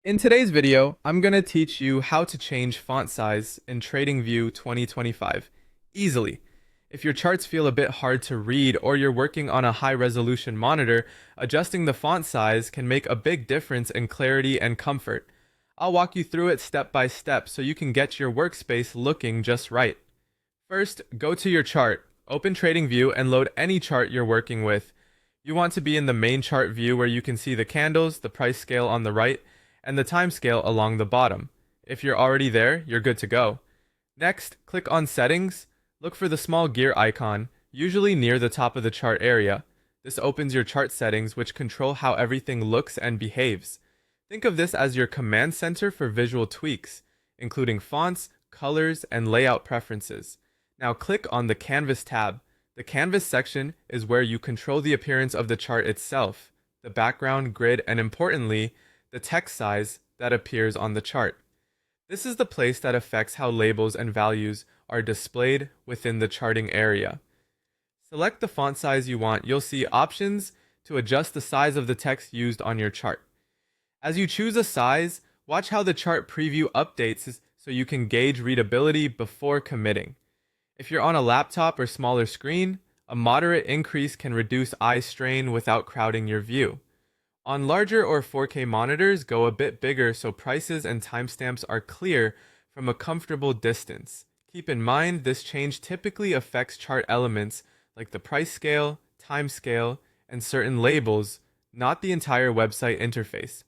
In today's video, I'm going to teach you how to change font size in TradingView 2025 easily. If your charts feel a bit hard to read or you're working on a high-resolution monitor, adjusting the font size can make a big difference in clarity and comfort. I'll walk you through it step by step so you can get your workspace looking just right. First, go to your chart, open TradingView and load any chart you're working with. You want to be in the main chart view where you can see the candles, the price scale on the right, and the time scale along the bottom. If you're already there, you're good to go. Next, click on Settings. Look for the small gear icon, usually near the top of the chart area. This opens your chart settings, which control how everything looks and behaves. Think of this as your command center for visual tweaks, including fonts, colors, and layout preferences. Now click on the Canvas tab. The Canvas section is where you control the appearance of the chart itself, the background, grid, and importantly, the text size that appears on the chart. This is the place that affects how labels and values are displayed within the charting area. Select the font size you want. You'll see options to adjust the size of the text used on your chart. As you choose a size, watch how the chart preview updates so you can gauge readability before committing. If you're on a laptop or smaller screen, a moderate increase can reduce eye strain without crowding your view. On larger or 4K monitors, go a bit bigger so prices and timestamps are clear from a comfortable distance. Keep in mind, this change typically affects chart elements like the price scale, time scale, and certain labels, not the entire website interface.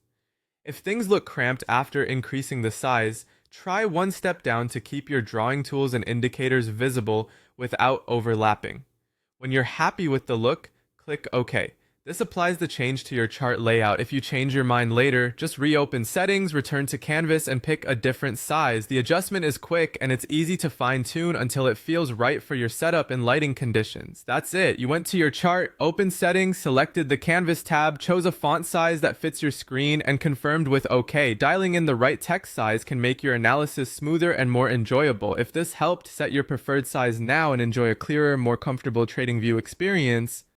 If things look cramped after increasing the size, try one step down to keep your drawing tools and indicators visible without overlapping. When you're happy with the look, click OK. This applies the change to your chart layout. If you change your mind later, just reopen Settings, return to Canvas, and pick a different size. The adjustment is quick and it's easy to fine-tune until it feels right for your setup and lighting conditions. That's it. You went to your chart, opened Settings, selected the Canvas tab, chose a font size that fits your screen, and confirmed with OK. Dialing in the right text size can make your analysis smoother and more enjoyable. If this helped, set your preferred size now and enjoy a clearer, more comfortable TradingView experience.